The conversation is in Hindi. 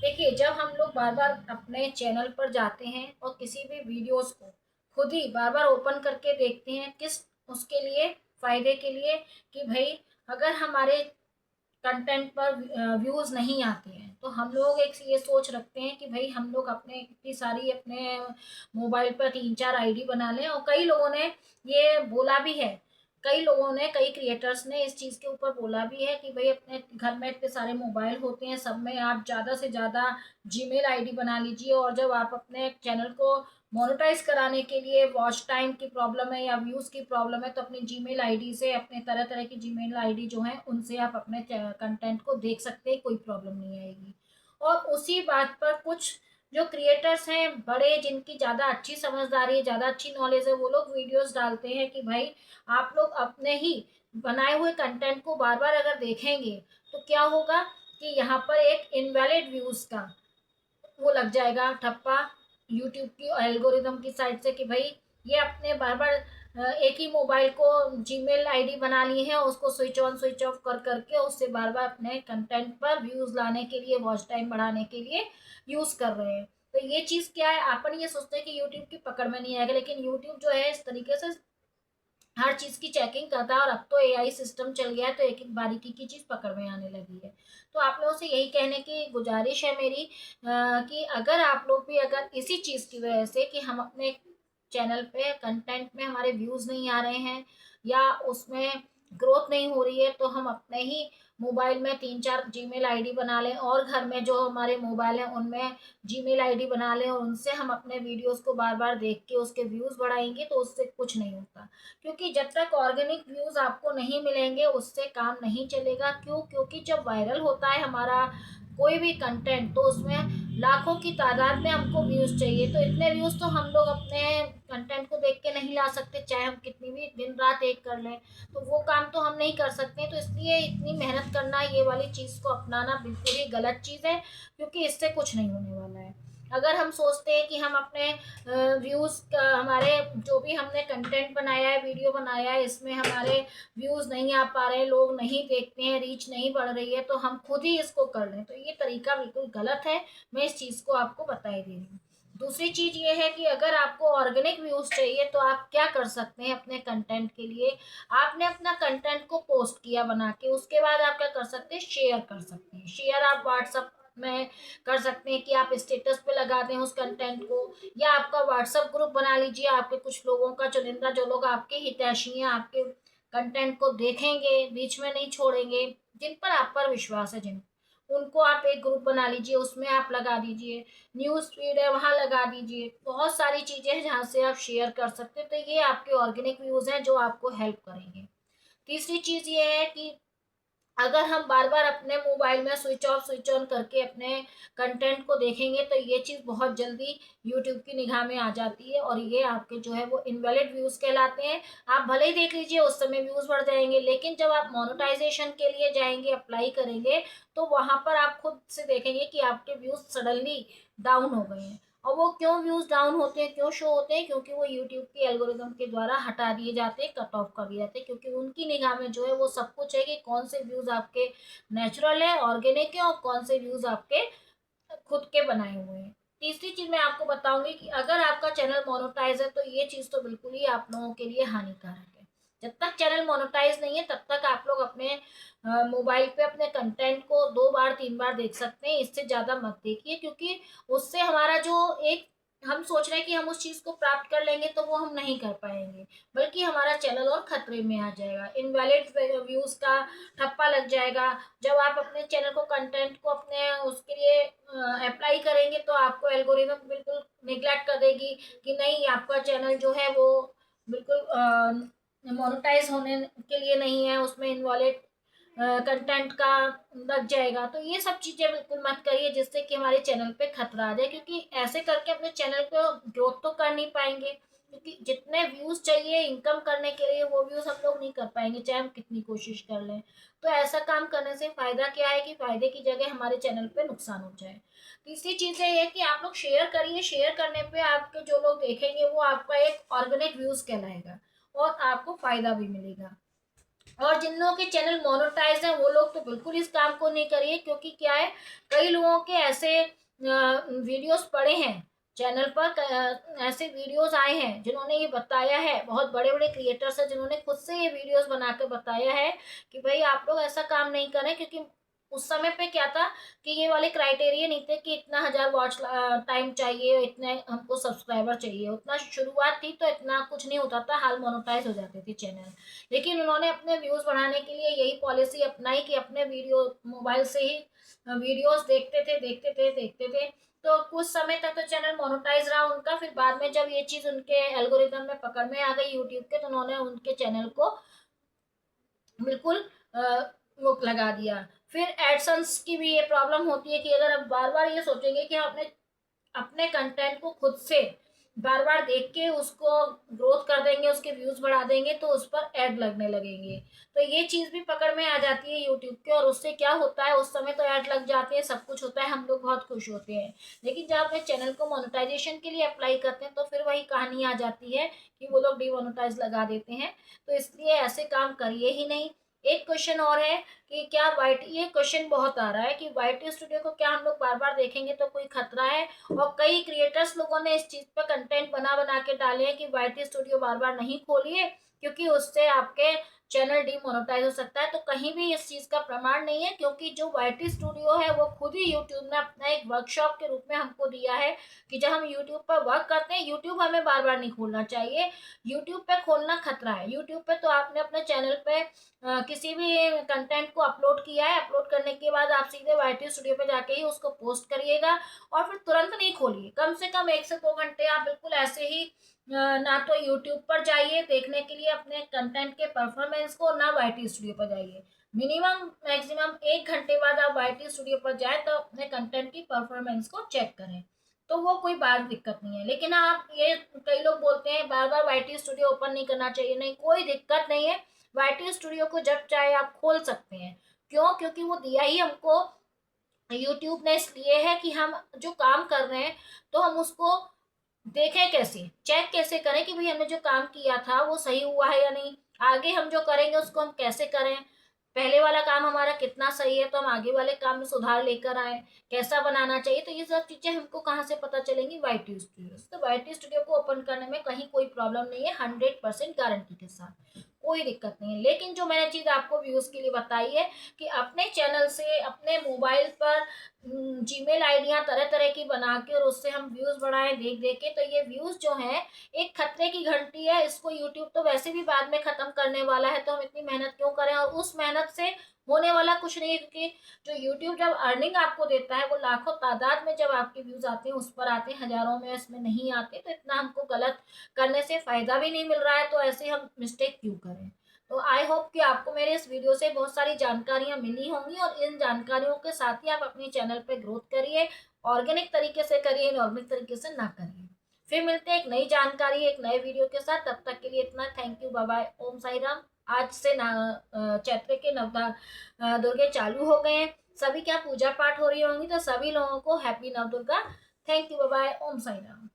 देखिए, जब हम लोग बार बार अपने चैनल पर जाते हैं और किसी भी वीडियोस को खुद ही बार बार ओपन करके देखते हैं, किस उसके लिए, फायदे के लिए, कि भाई अगर हमारे कंटेंट पर व्यूज नहीं आते हैं तो हम लोग एक ये सोच रखते हैं कि भाई हम लोग अपने इतनी सारी अपने मोबाइल पर 3-4 आईडी बना लें। और कई लोगों ने ये बोला भी है, कई लोगों ने, कई क्रिएटर्स ने इस चीज़ के ऊपर बोला भी है कि भाई अपने घर में इतने सारे मोबाइल होते हैं, सब में आप ज़्यादा से ज़्यादा जीमेल आईडी बना लीजिए, और जब आप अपने चैनल को मोनेटाइज कराने के लिए वॉच टाइम की प्रॉब्लम है या व्यूज की प्रॉब्लम है तो अपनी जीमेल आईडी से, अपने तरह तरह की जीमेल आईडी जो है उनसे आप अपने कंटेंट को देख सकते हैं, कोई प्रॉब्लम नहीं आएगी। और उसी बात पर कुछ जो क्रिएटर्स हैं बड़े, जिनकी ज़्यादा अच्छी समझदारी है, ज़्यादा अच्छी नॉलेज है, वो लोग वीडियोस डालते हैं कि भाई आप लोग अपने ही बनाए हुए कंटेंट को बार बार अगर देखेंगे तो क्या होगा कि यहाँ पर एक इनवैलिड व्यूज का वो लग जाएगा ठप्पा यूट्यूब की एल्गोरिदम की साइड से कि भाई ये अपने बार बार एक ही मोबाइल को जीमेल आईडी बना ली है, उसको स्विच ऑन स्विच ऑफ कर करके उससे बार बार अपने कंटेंट पर व्यूज लाने के लिए, वॉच टाइम बढ़ाने के लिए यूज कर रहे हैं। तो ये चीज क्या है, अपन ये सोचते हैं कि यूट्यूब की पकड़ में नहीं आएगा, लेकिन यूट्यूब जो है इस तरीके से हर चीज की चेकिंग करता है, और अब तो एआई सिस्टम चल गया है तो एक एक बारीकी की चीज पकड़ में आने लगी है। तो आप लोगों से यही कहने की गुजारिश है मेरी, कि अगर आप लोग भी अगर इसी चीज की वजह से कि हम अपने चैनल पे कंटेंट में हमारे व्यूज नहीं आ रहे हैं या उसमें ग्रोथ नहीं हो रही है, तो हम अपने ही मोबाइल में 3-4 जीमेल आईडी बना लें, और घर में जो हमारे मोबाइल हैं उनमें जीमेल आईडी बना लें, और उनसे हम अपने वीडियोस को बार बार देख के उसके व्यूज बढ़ाएंगे तो उससे कुछ नहीं होता। क्योंकि जब तक ऑर्गेनिक व्यूज आपको नहीं मिलेंगे उससे काम नहीं चलेगा। क्यों? क्योंकि जब वायरल होता है हमारा कोई भी कंटेंट तो उसमें लाखों की तादाद में हमको व्यूज चाहिए, तो इतने व्यूज तो हम लोग अपने कंटेंट को देख के नहीं ला सकते, चाहे हम कितनी भी दिन रात एक कर लें, तो वो काम तो हम नहीं कर सकते। तो इसलिए इतनी मेहनत करना, ये वाली चीज को अपनाना बिल्कुल ही गलत चीज है, क्योंकि इससे कुछ नहीं होने वाला है। अगर हम सोचते हैं कि हम अपने व्यूज, हमारे जो भी हमने कंटेंट बनाया है, वीडियो बनाया है, इसमें हमारे व्यूज नहीं आ पा रहे हैं, लोग नहीं देखते हैं, रीच नहीं बढ़ रही है, तो हम खुद ही इसको कर लें, तो ये तरीका बिल्कुल गलत है। मैं इस चीज को आपको बता ही दे रही हूँ। दूसरी चीज ये है कि अगर आपको ऑर्गेनिक व्यूज चाहिए तो आप क्या कर सकते हैं अपने कंटेंट के लिए। आपने अपना कंटेंट को पोस्ट किया बना के, उसके बाद आप क्या कर सकते हैं, शेयर कर सकते हैं। शेयर आप व्हाट्सएप में कर सकते हैं कि आप स्टेटस पे लगा दें उस कंटेंट को, या आपका व्हाट्सएप ग्रुप बना लीजिए आपके कुछ लोगों का, चुनिंदा जो लोग आपके हितैषी हैं, आपके कंटेंट को देखेंगे, बीच में नहीं छोड़ेंगे, जिन पर आप पर विश्वास है, जिन उनको आप एक ग्रुप बना लीजिए, उसमें आप लगा दीजिए। न्यूज़ फीड है वहां लगा दीजिए। बहुत सारी चीजें हैं जहां से आप शेयर कर सकते हैं, तो ये आपके ऑर्गेनिक व्यूज हैं जो आपको हेल्प करेंगे। तीसरी चीज ये है कि अगर हम बार बार अपने मोबाइल में स्विच ऑफ स्विच ऑन करके अपने कंटेंट को देखेंगे तो ये चीज़ बहुत जल्दी यूट्यूब की निगाह में आ जाती है, और ये आपके जो है वो इनवैलिड व्यूज कहलाते हैं। आप भले ही देख लीजिए, उस समय व्यूज बढ़ जाएंगे, लेकिन जब आप मोनेटाइजेशन के लिए जाएंगे, अप्लाई करेंगे, तो वहां पर आप खुद से देखेंगे कि आपके व्यूज सडनली डाउन हो गए हैं। और वो क्यों व्यूज डाउन होते हैं, क्यों शो होते हैं, क्योंकि वो यूट्यूब की एल्गोरिदम के द्वारा हटा दिए जाते हैं, कट ऑफ कर दिए जाते हैं, क्योंकि उनकी निगाह में जो है वो सब कुछ है कि कौन से व्यूज आपके नेचुरल है, ऑर्गेनिक है, और कौन से व्यूज आपके खुद के बनाए हुए हैं। तीसरी चीज मैं आपको बताऊंगी कि अगर आपका चैनल मोनेटाइज है तो ये चीज तो बिल्कुल ही आप लोगों के लिए हानिकारक है। जब तक चैनल मोनेटाइज नहीं है तब तक आप लोग अपने मोबाइल पे अपने कंटेंट को 2 बार 3 बार देख सकते हैं, इससे ज्यादा मत देखिए, क्योंकि उससे हमारा जो एक हम सोच रहे हैं कि हम उस चीज को प्राप्त कर लेंगे तो वो हम नहीं कर पाएंगे, बल्कि हमारा चैनल और खतरे में आ जाएगा, इनवैलिड व्यूज का ठप्पा लग जाएगा। जब आप अपने चैनल को, कंटेंट को अपने उसके लिए अप्लाई करेंगे तो आपको एल्गोरिदम बिल्कुल निगलेक्ट कर देगी कि नहीं, आपका चैनल जो है वो बिल्कुल मोनेटाइज होने के लिए नहीं है, उसमें इनवॉलेट कंटेंट का लग जाएगा। तो ये सब चीजें बिल्कुल मत करिए जिससे कि हमारे चैनल पे खतरा आ जाए, क्योंकि ऐसे करके अपने चैनल को ग्रोथ तो कर नहीं पाएंगे, क्योंकि जितने व्यूज चाहिए इनकम करने के लिए वो व्यूज हम लोग नहीं कर पाएंगे चाहे हम कितनी कोशिश कर लें। तो ऐसा काम करने से फायदा क्या है कि फायदे की जगह हमारे चैनल पे नुकसान हो जाए। तीसरी चीज ये है कि आप लोग शेयर करिए, शेयर करने पे आपके जो लोग देखेंगे वो आपका एक ऑर्गेनिक व्यूज कहलाएगा और आपको फायदा भी मिलेगा। और जिन लोगों के चैनल मोनेटाइज हैं वो लोग तो बिल्कुल इस काम को नहीं करिए, क्योंकि क्या है, कई लोगों के ऐसे वीडियोस पड़े हैं चैनल पर, ऐसे वीडियोस आए हैं जिन्होंने ये बताया है, बहुत बड़े बड़े क्रिएटर्स हैं जिन्होंने खुद से ये वीडियोस बनाकर बताया है कि भाई आप लोग ऐसा काम नहीं करें, क्योंकि उस समय पे क्या था कि ये वाले क्राइटेरिया नहीं थे कि इतना 1000 वॉच टाइम चाहिए, इतने हमको सब्सक्राइबर चाहिए, उतना शुरुआत थी तो इतना कुछ नहीं होता था, हाल मोनेटाइज हो जाते थे चैनल। लेकिन उन्होंने अपने व्यूज बढ़ाने के लिए यही पॉलिसी अपनाई कि अपने वीडियो मोबाइल से ही वीडियोस देखते थे। तो कुछ समय तक तो चैनल मोनेटाइज रहा उनका, फिर बाद में जब ये चीज उनके एल्गोरिदम में पकड़ में आ गई यूट्यूब के, तो उन्होंने उनके चैनल को बिल्कुल मुक लगा दिया। फिर एडसन्स की भी ये प्रॉब्लम होती है कि अगर आप बार बार ये सोचेंगे कि हम अपने अपने कंटेंट को खुद से बार बार देख के उसको ग्रोथ कर देंगे, उसके व्यूज बढ़ा देंगे, तो उस पर ऐड लगने लगेंगे। तो ये चीज भी पकड़ में आ जाती है यूट्यूब के, और उससे क्या होता है, उस समय तो ऐड लग जाते हैं, सब कुछ होता है, हम लोग बहुत खुश होते हैं। लेकिन जब अपने चैनल को मोनेटाइजेशन के लिए अप्लाई करते हैं तो फिर वही कहानी आ जाती है कि वो लोग डीमोनेटाइज लगा देते हैं। तो इसलिए ऐसे काम करिए ही नहीं। एक क्वेश्चन और है कि क्या वाइट, ये क्वेश्चन बहुत आ रहा है कि वाइटी स्टूडियो को क्या हम लोग बार बार देखेंगे तो कोई खतरा है। और कई क्रिएटर्स लोगों ने इस चीज पर कंटेंट बना बना के डाले हैं कि वाईटी स्टूडियो बार बार नहीं खोलिए, क्योंकि उससे आपके चैनल डीमोनेटाइज हो सकता है। तो कहीं भी इस चीज का प्रमाण नहीं है, क्योंकि जो वाईटी स्टूडियो है वो खुद ही यूट्यूब ने अपना एक वर्कशॉप के रूप में हमको दिया है कि जब हम यूट्यूब पर वर्क करते हैं, यूट्यूब हमें बार बार नहीं खोलना चाहिए। यूट्यूब पे खोलना खतरा है। यूट्यूब पे तो आपने अपने चैनल पे किसी भी कंटेंट को अपलोड किया है, अपलोड करने के बाद आप सीधे वाईटी स्टूडियो पे जाके ही उसको पोस्ट करिएगा, और फिर तुरंत नहीं खोलिए। कम से कम 1 से 2 घंटे आप बिल्कुल ऐसे ही ना तो यूट्यूब पर जाइए देखने के लिए अपने कंटेंट के परफॉर्मेंस को, ना वाईटी स्टूडियो पर जाइए। मिनिमम मैक्सिमम 1 घंटे बाद आप वाईटी स्टूडियो पर जाए तो अपने कंटेंट की परफॉर्मेंस को चेक करें, तो वो कोई बात दिक्कत नहीं है। लेकिन आप ये, कई लोग बोलते हैं बार बार वाईटी स्टूडियो ओपन नहीं करना चाहिए, नहीं, कोई दिक्कत नहीं है। वाईटी स्टूडियो को जब चाहे आप खोल सकते हैं। क्यों? क्योंकि वो दिया ही हमको यूट्यूब ने इसलिए है कि हम जो काम कर रहे हैं तो हम उसको देखें, कैसे चेक कैसे करें कि भाई हमने जो काम किया था वो सही हुआ है या नहीं, आगे हम जो करेंगे उसको हम कैसे करें, पहले वाला काम हमारा कितना सही है तो हम आगे वाले काम में सुधार लेकर आए, कैसा बनाना चाहिए। तो ये सब चीजें हमको कहाँ से पता चलेंगी? YT studio. तो वाईटी स्टूडियो को ओपन करने में कहीं कोई प्रॉब्लम नहीं है, 100% गारंटी के साथ कोई दिक्कत नहीं है। लेकिन जो मैंने चीज आपको व्यूज के लिए बताई है कि अपने चैनल से अपने मोबाइल पर जीमेल आईडियां तरह तरह की बना के और उससे हम व्यूज बढ़ाएं देख देख के, तो ये व्यूज जो है एक खतरे की घंटी है। इसको यूट्यूब तो वैसे भी बाद में खत्म करने वाला है, तो हम इतनी मेहनत क्यों करें, और उस मेहनत से होने वाला कुछ नहीं है। क्योंकि जो यूट्यूब जब अर्निंग आपको देता है वो लाखों तादाद में जब आपके व्यूज आते हैं उस पर आते हैं, हजारों में इसमें नहीं आते। तो इतना हमको गलत करने से फायदा भी नहीं मिल रहा है, तो ऐसे हम मिस्टेक क्यों करें। तो आई होप कि आपको मेरे इस वीडियो से बहुत सारी जानकारियां मिली होंगी, और इन जानकारियों के साथ ही आप अपने चैनल पे ग्रोथ करिए। ऑर्गेनिक तरीके से करिए, इनऑर्गेनिक तरीके से ना करिए। फिर मिलते हैं एक नई जानकारी एक नए वीडियो के साथ, तब तक के लिए इतना। Thank you, bye bye, Om Sai Ram. आज से चैत्र के दुर्गे चालू हो गए हैं, सभी क्या पूजा पाठ हो रही होंगी, तो सभी लोगों को happy Nav Durga. Thank you, bye bye, Om Sai Ram.